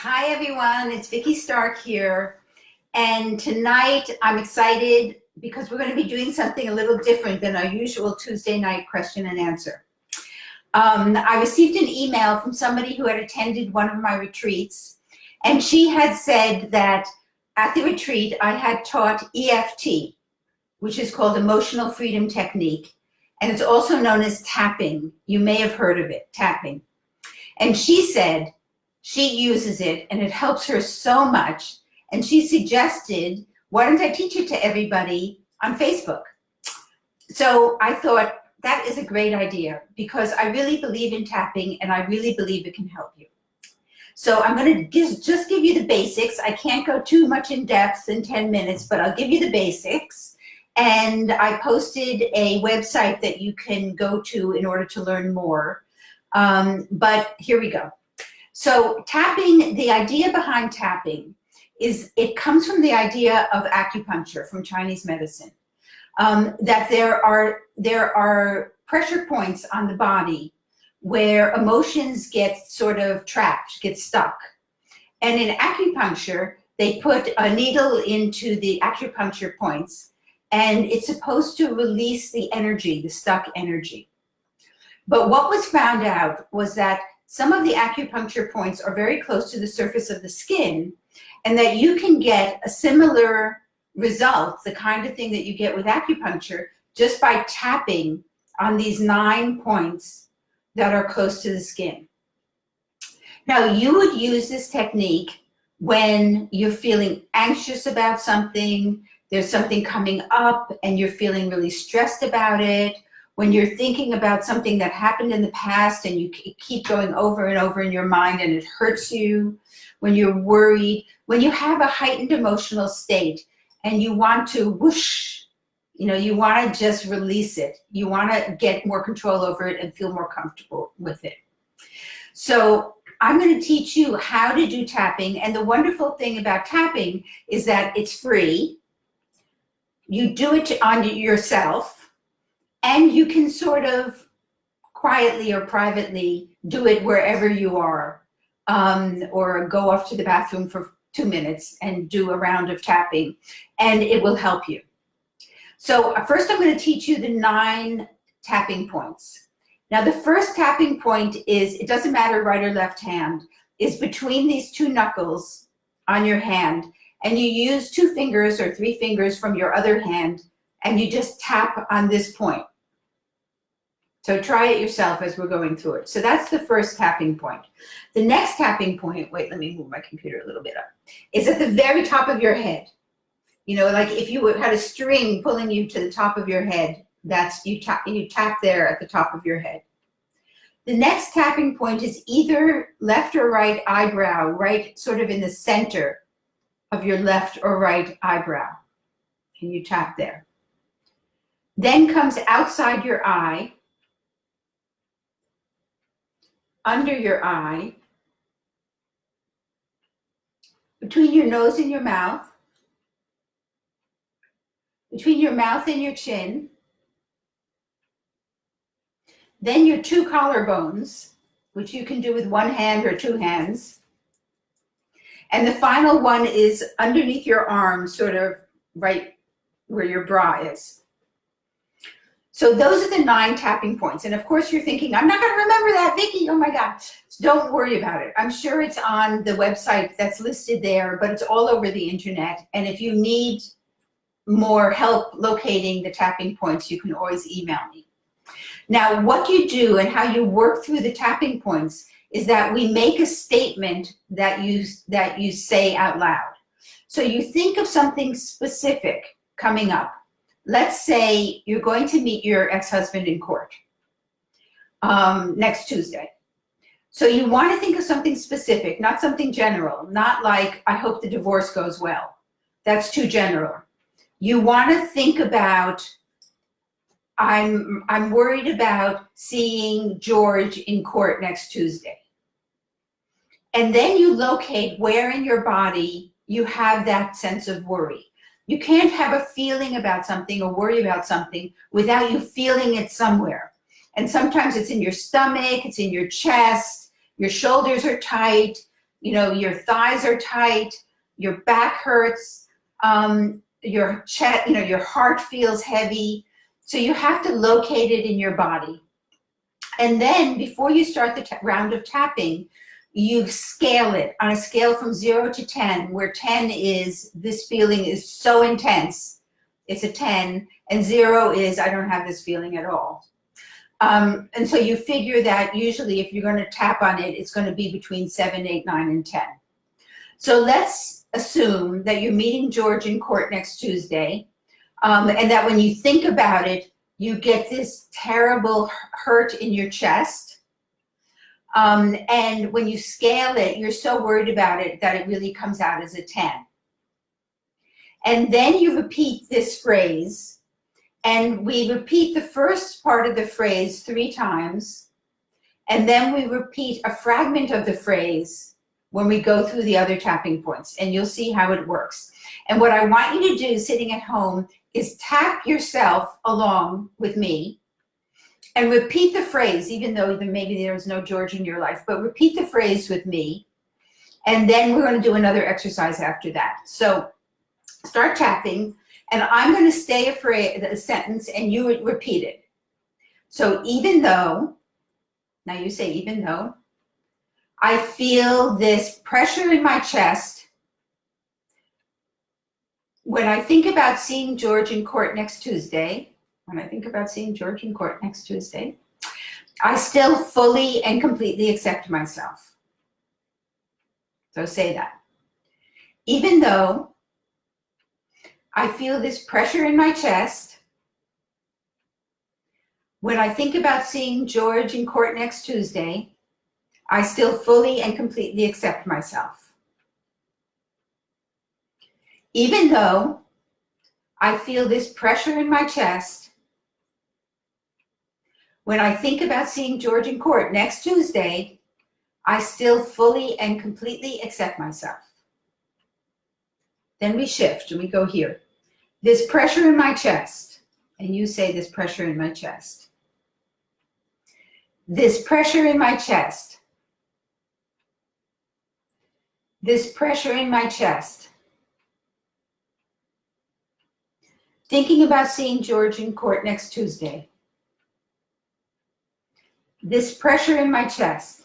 Hi everyone, it's Vicki Stark here. And tonight I'm excited because we're going to be doing something a little different than our usual Tuesday night question and answer. I received an email from somebody who had attended one of my retreats, and she had said that at the retreat I had taught EFT, which is called Emotional Freedom Technique, and it's also known as tapping. You may have heard of it, tapping. And she said she uses it and it helps her so much. And she suggested, why don't I teach it to everybody on Facebook? So I thought that is a great idea because I really believe in tapping and I really believe it can help you. So I'm going to just give you the basics. I can't go too much in depth in 10 minutes, but I'll give you the basics. And I posted a website that you can go to in order to learn more. But here we go. So tapping, the idea behind tapping is it comes from the idea of acupuncture from Chinese medicine, that there are pressure points on the body where emotions get sort of trapped, get stuck. And in acupuncture, they put a needle into the acupuncture points and it's supposed to release the energy, the stuck energy. But what was found out was that some of the acupuncture points are very close to the surface of the skin, and that you can get a similar result, the kind of thing that you get with acupuncture, just by tapping on these 9 points that are close to the skin. Now, you would use this technique when you're feeling anxious about something, there's something coming up and you're feeling really stressed about it, when you're thinking about something that happened in the past and you keep going over and over in your mind and it hurts you, when you're worried, when you have a heightened emotional state and you want to whoosh, you want to just release it. You want to get more control over it and feel more comfortable with it. So I'm going to teach you how to do tapping. And the wonderful thing about tapping is that it's free. You do it on yourself. And you can sort of quietly or privately do it wherever you are, or go off to the bathroom for 2 minutes and do a round of tapping, and it will help you. So first I'm going to teach you the 9 tapping points. Now the first tapping point is, it doesn't matter right or left hand, is between these 2 knuckles on your hand, and you use 2 fingers or 3 fingers from your other hand, and you just tap on this point. So try it yourself as we're going through it. So that's the first tapping point. The next tapping point, wait, let me move my computer a little bit up, is at the very top of your head. Like if you had a string pulling you to the top of your head, that's you tap there at the top of your head. The next tapping point is either left or right eyebrow, right sort of in the center of your left or right eyebrow. And you tap there. Then comes outside your eye, under your eye, between your nose and your mouth, between your mouth and your chin, then your 2 collarbones, which you can do with 1 hand or 2 hands, and the final one is underneath your arm, sort of right where your bra is. So those are the 9 tapping points. And of course you're thinking, I'm not going to remember that, Vicki. Oh my God. Don't worry about it. I'm sure it's on the website that's listed there, but it's all over the internet. And if you need more help locating the tapping points, you can always email me. Now, what you do and how you work through the tapping points is that we make a statement that you say out loud. So you think of something specific coming up. Let's say you're going to meet your ex-husband in court next Tuesday. So you want to think of something specific, not something general, not like, I hope the divorce goes well. That's too general. You want to think about, I'm worried about seeing George in court next Tuesday. And then you locate where in your body you have that sense of worry. You can't have a feeling about something or worry about something without you feeling it somewhere. And sometimes it's in your stomach, it's in your chest, your shoulders are tight, your thighs are tight, your back hurts, your chest, your heart feels heavy. So you have to locate it in your body. And then before you start the round of tapping, you scale it on a scale from 0 to 10, where 10 is this feeling is so intense, it's a 10, and 0 is I don't have this feeling at all. And so you figure that usually if you're going to tap on it, it's going to be between 7, 8, 9, and 10. So let's assume that you're meeting George in court next Tuesday, and that when you think about it, you get this terrible hurt in your chest. And when you scale it, you're so worried about it that it really comes out as a 10. And then you repeat this phrase, and we repeat the first part of the phrase 3 times, and then we repeat a fragment of the phrase when we go through the other tapping points, and you'll see how it works. And what I want you to do sitting at home is tap yourself along with me and repeat the phrase, even though maybe there's no George in your life, but repeat the phrase with me. And then we're going to do another exercise after that. So start tapping, and I'm going to say a sentence, and you repeat it. So even though, now you say even though, I feel this pressure in my chest when I think about seeing George in court next Tuesday, I still fully and completely accept myself. So say that. Even though I feel this pressure in my chest when I think about seeing George in court next Tuesday, I still fully and completely accept myself. Even though I feel this pressure in my chest when I think about seeing George in court next Tuesday, I still fully and completely accept myself. Then we shift and we go here. This pressure in my chest, and you say this pressure in my chest. This pressure in my chest. This pressure in my chest. Thinking about seeing George in court next Tuesday. This pressure in my chest.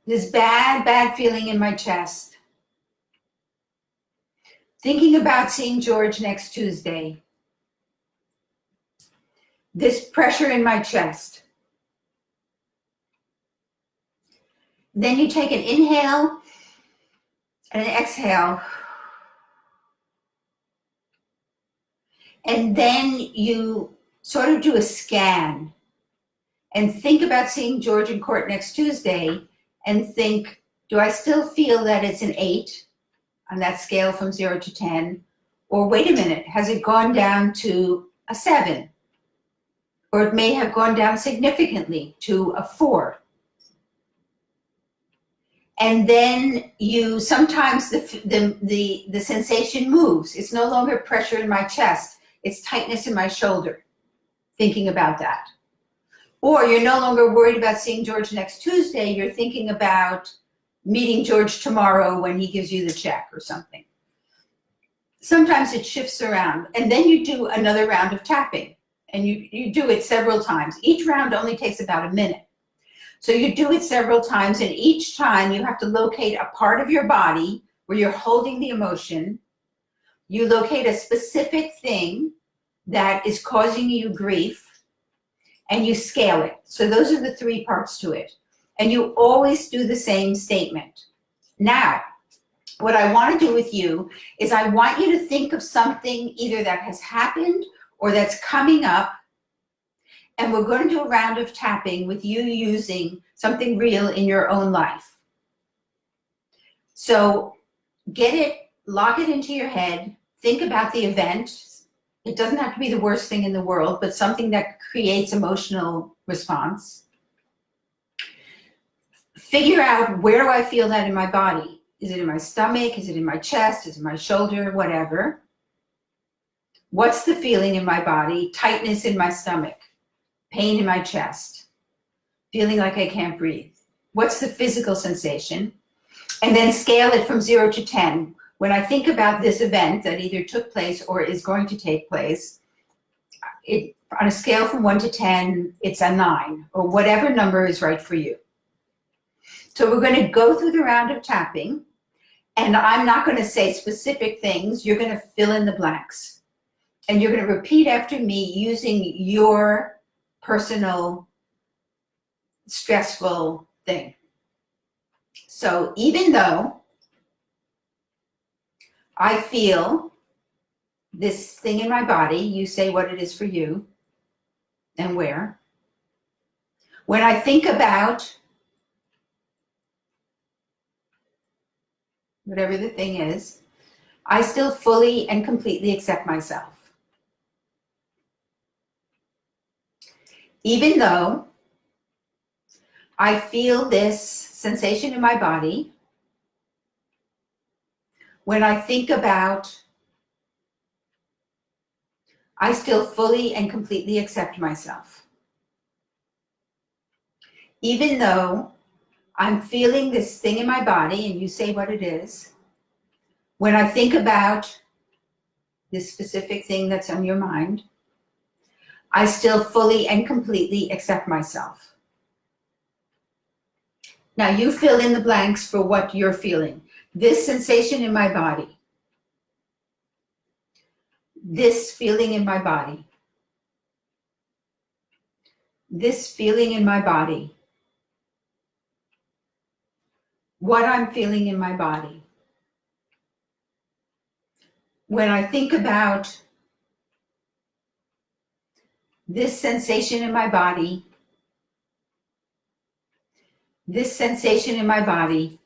This bad feeling in my chest. Thinking about seeing George next Tuesday. This pressure in my chest. Then you take an inhale and an exhale. And then you sort of do a scan and think about seeing George in court next Tuesday and think, do I still feel that it's an 8 on that scale from 0 to 10? Or wait a minute, has it gone down to a 7? Or it may have gone down significantly to a 4. And then sometimes the sensation moves. It's no longer pressure in my chest. It's tightness in my shoulder, thinking about that. Or you're no longer worried about seeing George next Tuesday. You're thinking about meeting George tomorrow when he gives you the check or something. Sometimes it shifts around. And then you do another round of tapping. And you do it several times. Each round only takes about a minute. So you do it several times, and each time you have to locate a part of your body where you're holding the emotion. You locate a specific thing that is causing you grief, and you scale it. So those are the 3 parts to it. And you always do the same statement. Now, what I want to do with you is I want you to think of something either that has happened or that's coming up, and we're going to do a round of tapping with you using something real in your own life. So lock it into your head, think about the event. It doesn't have to be the worst thing in the world, but something that creates emotional response. Figure out, where do I feel that in my body? Is it in my stomach? Is it in my chest? Is it in my shoulder? Whatever. What's the feeling in my body? Tightness in my stomach. Pain in my chest. Feeling like I can't breathe. What's the physical sensation? And then scale it from 0 to 10. When I think about this event that either took place or is going to take place, on a scale from 1 to 10, it's a 9, or whatever number is right for you. So we're going to go through the round of tapping, and I'm not going to say specific things. You're going to fill in the blanks. And you're going to repeat after me using your personal stressful thing. So even though I feel this thing in my body, you say what it is for you and where. When I think about whatever the thing is, I still fully and completely accept myself. Even though I feel this sensation in my body, when I think about, I still fully and completely accept myself. Even though I'm feeling this thing in my body, and you say what it is, when I think about this specific thing that's on your mind, I still fully and completely accept myself. Now you fill in the blanks for what you're feeling. This sensation in my body. This feeling in my body. This feeling in my body. What I'm feeling in my body. When I think about this sensation in my body, this sensation in my body,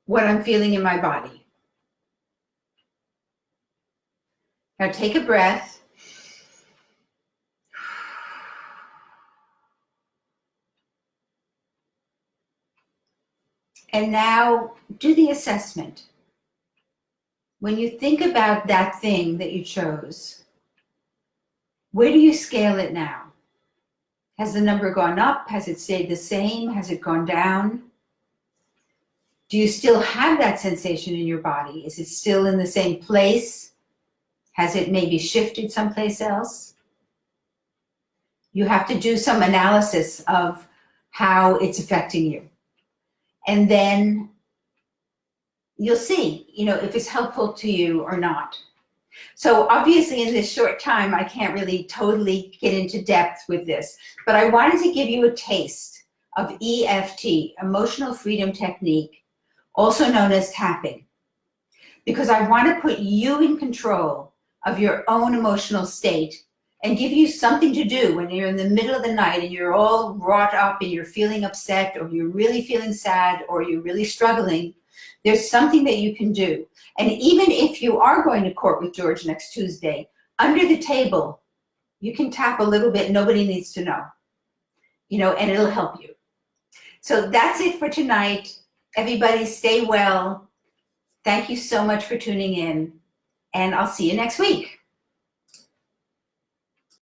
what I'm feeling in my body. Now take a breath. And now do the assessment. When you think about that thing that you chose, where do you scale it now? Has the number gone up? Has it stayed the same? Has it gone down? Do you still have that sensation in your body? Is it still in the same place? Has it maybe shifted someplace else? You have to do some analysis of how it's affecting you. And then you'll see, if it's helpful to you or not. So obviously in this short time, I can't really totally get into depth with this, but I wanted to give you a taste of EFT, Emotional Freedom Technique, also known as tapping, because I want to put you in control of your own emotional state and give you something to do when you're in the middle of the night and you're all wrought up and you're feeling upset, or you're really feeling sad, or you're really struggling. There's something that you can do. And even if you are going to court with George next Tuesday, under the table, you can tap a little bit. Nobody needs to know, and it'll help you. So that's it for tonight. Everybody stay well. Thank you so much for tuning in, and I'll see you next week.